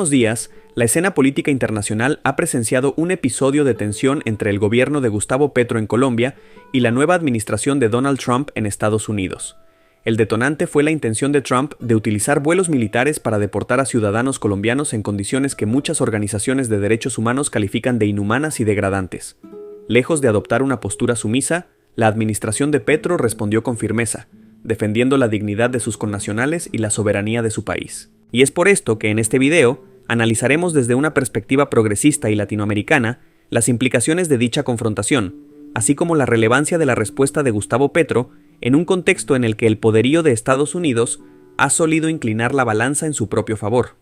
últimos días, la escena política internacional ha presenciado un episodio de tensión entre el gobierno de Gustavo Petro en Colombia y la nueva administración de Donald Trump en Estados Unidos. El detonante fue la intención de Trump de utilizar vuelos militares para deportar a ciudadanos colombianos en condiciones que muchas organizaciones de derechos humanos califican de inhumanas y degradantes. Lejos de adoptar una postura sumisa, la administración de Petro respondió con firmeza, defendiendo la dignidad de sus connacionales y la soberanía de su país. Y es por esto que en este video analizaremos desde una perspectiva progresista y latinoamericana las implicaciones de dicha confrontación, así como la relevancia de la respuesta de Gustavo Petro en un contexto en el que el poderío de Estados Unidos ha solido inclinar la balanza en su propio favor.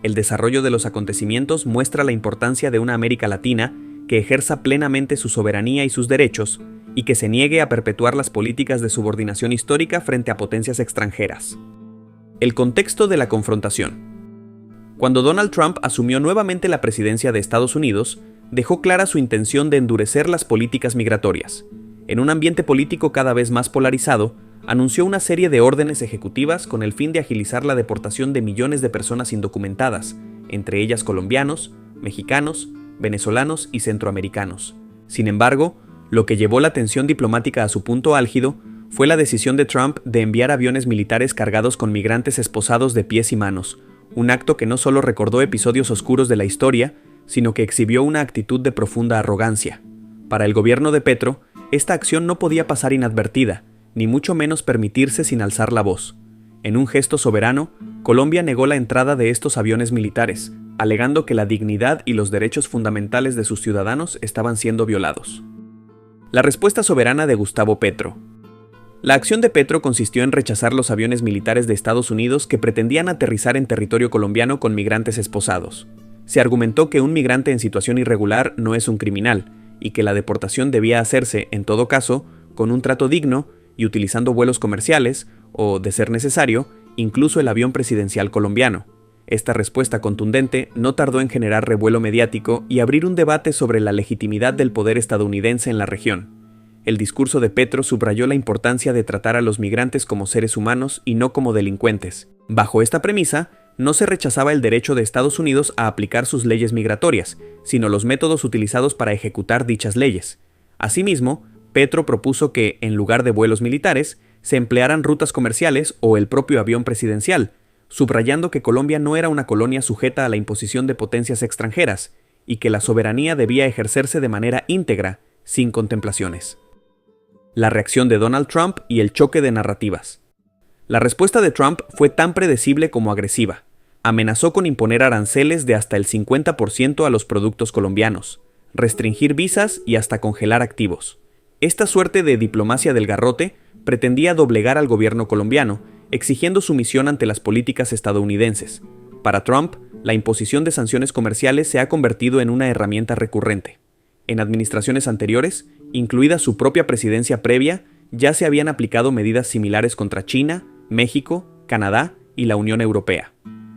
El desarrollo de los acontecimientos muestra la importancia de una América Latina que ejerza plenamente su soberanía y sus derechos, y que se niegue a perpetuar las políticas de subordinación histórica frente a potencias extranjeras. El contexto de la confrontación. Cuando Donald Trump asumió nuevamente la presidencia de Estados Unidos, dejó clara su intención de endurecer las políticas migratorias. En un ambiente político cada vez más polarizado, anunció una serie de órdenes ejecutivas con el fin de agilizar la deportación de millones de personas indocumentadas, entre ellas colombianos, mexicanos, venezolanos y centroamericanos. Sin embargo, lo que llevó la tensión diplomática a su punto álgido fue la decisión de Trump de enviar aviones militares cargados con migrantes esposados de pies y manos, un acto que no solo recordó episodios oscuros de la historia, sino que exhibió una actitud de profunda arrogancia. Para el gobierno de Petro, esta acción no podía pasar inadvertida, ni mucho menos permitirse sin alzar la voz. En un gesto soberano, Colombia negó la entrada de estos aviones militares, alegando que la dignidad y los derechos fundamentales de sus ciudadanos estaban siendo violados. La respuesta soberana de Gustavo Petro. La acción de Petro consistió en rechazar los aviones militares de Estados Unidos que pretendían aterrizar en territorio colombiano con migrantes esposados. Se argumentó que un migrante en situación irregular no es un criminal, y que la deportación debía hacerse, en todo caso, con un trato digno y utilizando vuelos comerciales, o, de ser necesario, incluso el avión presidencial colombiano. Esta respuesta contundente no tardó en generar revuelo mediático y abrir un debate sobre la legitimidad del poder estadounidense en la región. El discurso de Petro subrayó la importancia de tratar a los migrantes como seres humanos y no como delincuentes. Bajo esta premisa, no se rechazaba el derecho de Estados Unidos a aplicar sus leyes migratorias, sino los métodos utilizados para ejecutar dichas leyes. Asimismo, Petro propuso que, en lugar de vuelos militares, se emplearan rutas comerciales o el propio avión presidencial, subrayando que Colombia no era una colonia sujeta a la imposición de potencias extranjeras, y que la soberanía debía ejercerse de manera íntegra, sin contemplaciones. La reacción de Donald Trump y el choque de narrativas. La respuesta de Trump fue tan predecible como agresiva. Amenazó con imponer aranceles de hasta el 50% a los productos colombianos, restringir visas y hasta congelar activos. Esta suerte de diplomacia del garrote pretendía doblegar al gobierno colombiano, exigiendo sumisión ante las políticas estadounidenses. Para Trump, la imposición de sanciones comerciales se ha convertido en una herramienta recurrente. En administraciones anteriores, incluida su propia presidencia previa, ya se habían aplicado medidas similares contra China, México, Canadá y la Unión Europea.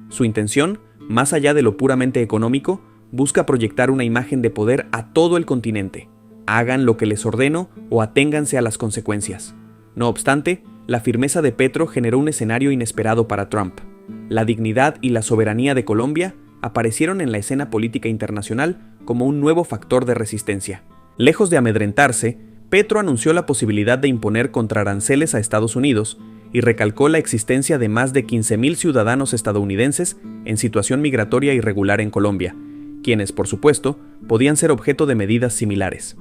Su intención, más allá de lo puramente económico, busca proyectar una imagen de poder a todo el continente. Hagan lo que les ordeno o aténganse a las consecuencias. No obstante, la firmeza de Petro generó un escenario inesperado para Trump. La dignidad y la soberanía de Colombia aparecieron en la escena política internacional como un nuevo factor de resistencia. Lejos de amedrentarse, Petro anunció la posibilidad de imponer contraaranceles a Estados Unidos y recalcó la existencia de más de 15,000 ciudadanos estadounidenses en situación migratoria irregular en Colombia, quienes, por supuesto, podían ser objeto de medidas similares.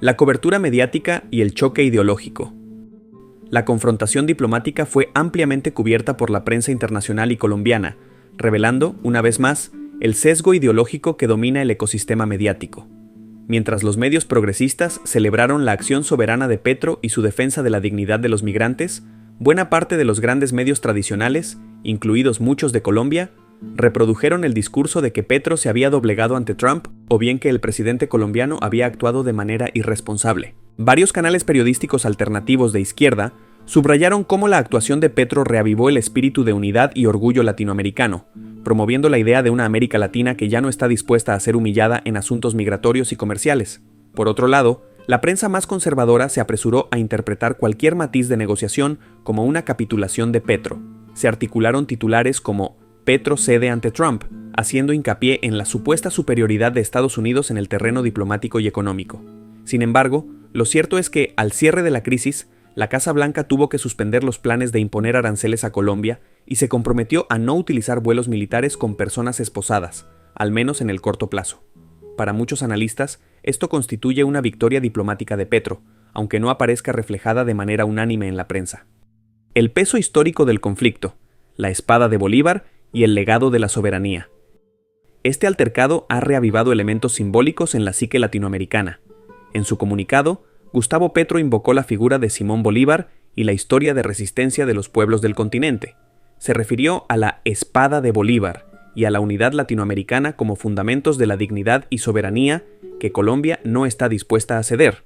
La cobertura mediática y el choque ideológico. La confrontación diplomática fue ampliamente cubierta por la prensa internacional y colombiana, revelando, una vez más, el sesgo ideológico que domina el ecosistema mediático. Mientras los medios progresistas celebraron la acción soberana de Petro y su defensa de la dignidad de los migrantes, buena parte de los grandes medios tradicionales, incluidos muchos de Colombia, reprodujeron el discurso de que Petro se había doblegado ante Trump o bien que el presidente colombiano había actuado de manera irresponsable. Varios canales periodísticos alternativos de izquierda subrayaron cómo la actuación de Petro reavivó el espíritu de unidad y orgullo latinoamericano, promoviendo la idea de una América Latina que ya no está dispuesta a ser humillada en asuntos migratorios y comerciales. Por otro lado, la prensa más conservadora se apresuró a interpretar cualquier matiz de negociación como una capitulación de Petro. Se articularon titulares como «Petro cede ante Trump», haciendo hincapié en la supuesta superioridad de Estados Unidos en el terreno diplomático y económico. Sin embargo, lo cierto es que, al cierre de la crisis, la Casa Blanca tuvo que suspender los planes de imponer aranceles a Colombia y se comprometió a no utilizar vuelos militares con personas esposadas, al menos en el corto plazo. Para muchos analistas, esto constituye una victoria diplomática de Petro, aunque no aparezca reflejada de manera unánime en la prensa. El peso histórico del conflicto, la espada de Bolívar y el legado de la soberanía. Este altercado ha reavivado elementos simbólicos en la psique latinoamericana. En su comunicado, Gustavo Petro invocó la figura de Simón Bolívar y la historia de resistencia de los pueblos del continente. Se refirió a la espada de Bolívar y a la unidad latinoamericana como fundamentos de la dignidad y soberanía que Colombia no está dispuesta a ceder.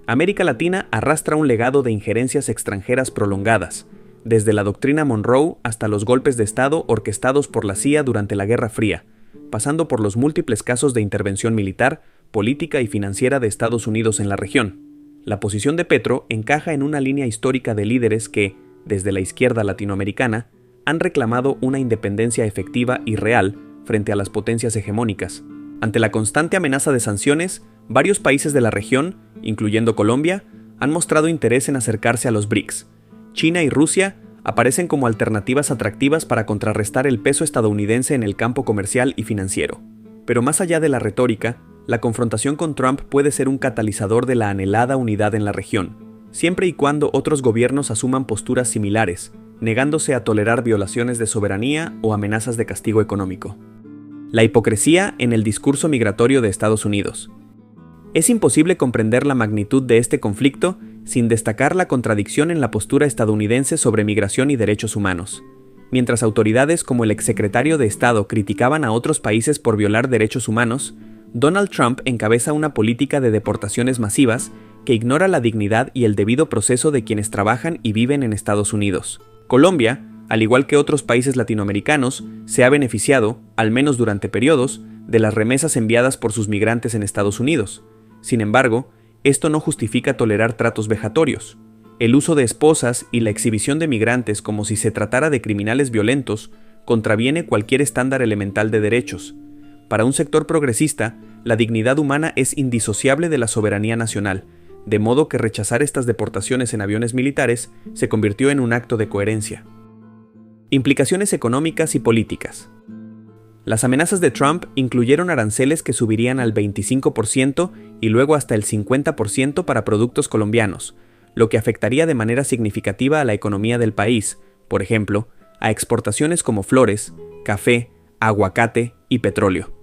América Latina arrastra un legado de injerencias extranjeras prolongadas, desde la doctrina Monroe hasta los golpes de Estado orquestados por la CIA durante la Guerra Fría, pasando por los múltiples casos de intervención militar, política y financiera de Estados Unidos en la región. La posición de Petro encaja en una línea histórica de líderes que, desde la izquierda latinoamericana, han reclamado una independencia efectiva y real frente a las potencias hegemónicas. Ante la constante amenaza de sanciones, varios países de la región, incluyendo Colombia, han mostrado interés en acercarse a los BRICS. China y Rusia aparecen como alternativas atractivas para contrarrestar el peso estadounidense en el campo comercial y financiero. Pero más allá de la retórica, la confrontación con Trump puede ser un catalizador de la anhelada unidad en la región, siempre y cuando otros gobiernos asuman posturas similares, negándose a tolerar violaciones de soberanía o amenazas de castigo económico. La hipocresía en el discurso migratorio de Estados Unidos. Es imposible comprender la magnitud de este conflicto sin destacar la contradicción en la postura estadounidense sobre migración y derechos humanos. Mientras autoridades como el exsecretario de Estado criticaban a otros países por violar derechos humanos, Donald Trump encabeza una política de deportaciones masivas que ignora la dignidad y el debido proceso de quienes trabajan y viven en Estados Unidos. Colombia, al igual que otros países latinoamericanos, se ha beneficiado, al menos durante periodos, de las remesas enviadas por sus migrantes en Estados Unidos. Sin embargo, esto no justifica tolerar tratos vejatorios. El uso de esposas y la exhibición de migrantes como si se tratara de criminales violentos contraviene cualquier estándar elemental de derechos. Para un sector progresista, la dignidad humana es indisociable de la soberanía nacional, de modo que rechazar estas deportaciones en aviones militares se convirtió en un acto de coherencia. Implicaciones económicas y políticas. Las amenazas de Trump incluyeron aranceles que subirían al 25% y luego hasta el 50% para productos colombianos, lo que afectaría de manera significativa a la economía del país, por ejemplo, a exportaciones como flores, café, aguacate y petróleo.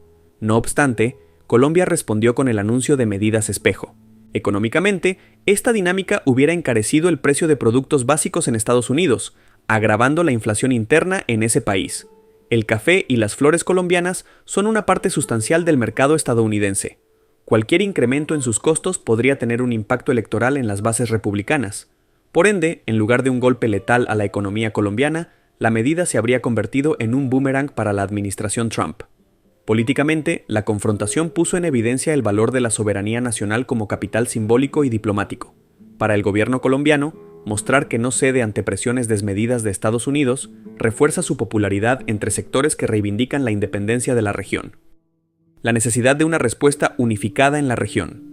No obstante, Colombia respondió con el anuncio de medidas espejo. Económicamente, esta dinámica hubiera encarecido el precio de productos básicos en Estados Unidos, agravando la inflación interna en ese país. El café y las flores colombianas son una parte sustancial del mercado estadounidense. Cualquier incremento en sus costos podría tener un impacto electoral en las bases republicanas. Por ende, en lugar de un golpe letal a la economía colombiana, la medida se habría convertido en un boomerang para la administración Trump. Políticamente, la confrontación puso en evidencia el valor de la soberanía nacional como capital simbólico y diplomático. Para el gobierno colombiano, mostrar que no cede ante presiones desmedidas de Estados Unidos refuerza su popularidad entre sectores que reivindican la independencia de la región. La necesidad de una respuesta unificada en la región.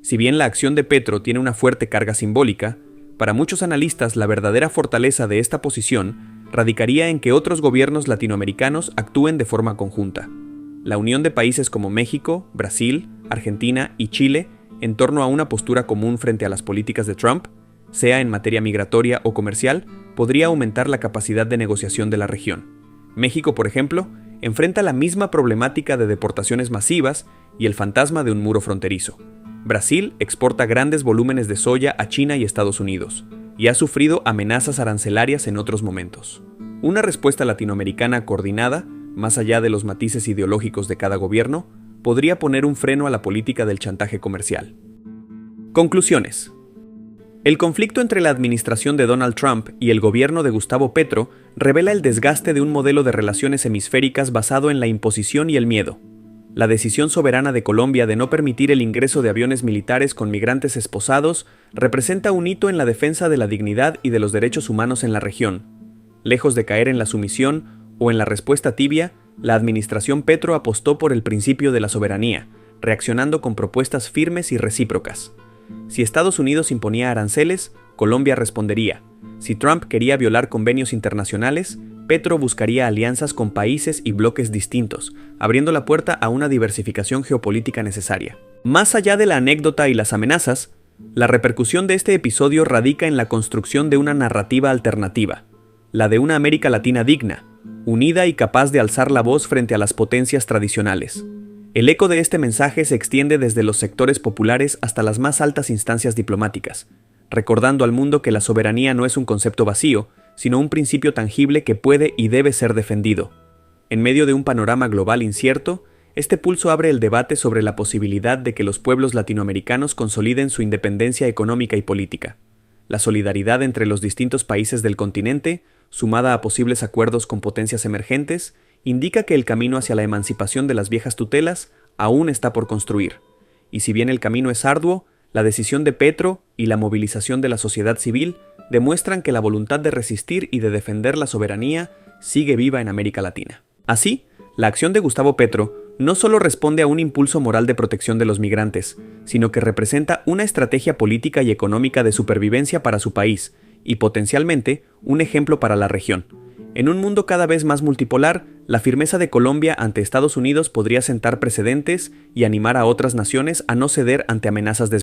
Si bien la acción de Petro tiene una fuerte carga simbólica, para muchos analistas la verdadera fortaleza de esta posición radicaría en que otros gobiernos latinoamericanos actúen de forma conjunta. La unión de países como México, Brasil, Argentina y Chile en torno a una postura común frente a las políticas de Trump, sea en materia migratoria o comercial, podría aumentar la capacidad de negociación de la región. México, por ejemplo, enfrenta la misma problemática de deportaciones masivas y el fantasma de un muro fronterizo. Brasil exporta grandes volúmenes de soya a China y Estados Unidos, y ha sufrido amenazas arancelarias en otros momentos. Una respuesta latinoamericana coordinada, más allá de los matices ideológicos de cada gobierno, podría poner un freno a la política del chantaje comercial. Conclusiones. El conflicto entre la administración de Donald Trump y el gobierno de Gustavo Petro revela el desgaste de un modelo de relaciones hemisféricas basado en la imposición y el miedo. La decisión soberana de Colombia de no permitir el ingreso de aviones militares con migrantes esposados representa un hito en la defensa de la dignidad y de los derechos humanos en la región. Lejos de caer en la sumisión o en la respuesta tibia, la administración Petro apostó por el principio de la soberanía, reaccionando con propuestas firmes y recíprocas. Si Estados Unidos imponía aranceles, Colombia respondería. Si Trump quería violar convenios internacionales, Petro buscaría alianzas con países y bloques distintos, abriendo la puerta a una diversificación geopolítica necesaria. Más allá de la anécdota y las amenazas, la repercusión de este episodio radica en la construcción de una narrativa alternativa, la de una América Latina digna, unida y capaz de alzar la voz frente a las potencias tradicionales. El eco de este mensaje se extiende desde los sectores populares hasta las más altas instancias diplomáticas, recordando al mundo que la soberanía no es un concepto vacío, sino un principio tangible que puede y debe ser defendido. En medio de un panorama global incierto, este pulso abre el debate sobre la posibilidad de que los pueblos latinoamericanos consoliden su independencia económica y política. La solidaridad entre los distintos países del continente, sumada a posibles acuerdos con potencias emergentes, indica que el camino hacia la emancipación de las viejas tutelas aún está por construir. Y si bien el camino es arduo, la decisión de Petro y la movilización de la sociedad civil demuestran que la voluntad de resistir y de defender la soberanía sigue viva en América Latina. Así, la acción de Gustavo Petro no solo responde a un impulso moral de protección de los migrantes, sino que representa una estrategia política y económica de supervivencia para su país y potencialmente un ejemplo para la región. En un mundo cada vez más multipolar, la firmeza de Colombia ante Estados Unidos podría sentar precedentes y animar a otras naciones a no ceder ante amenazas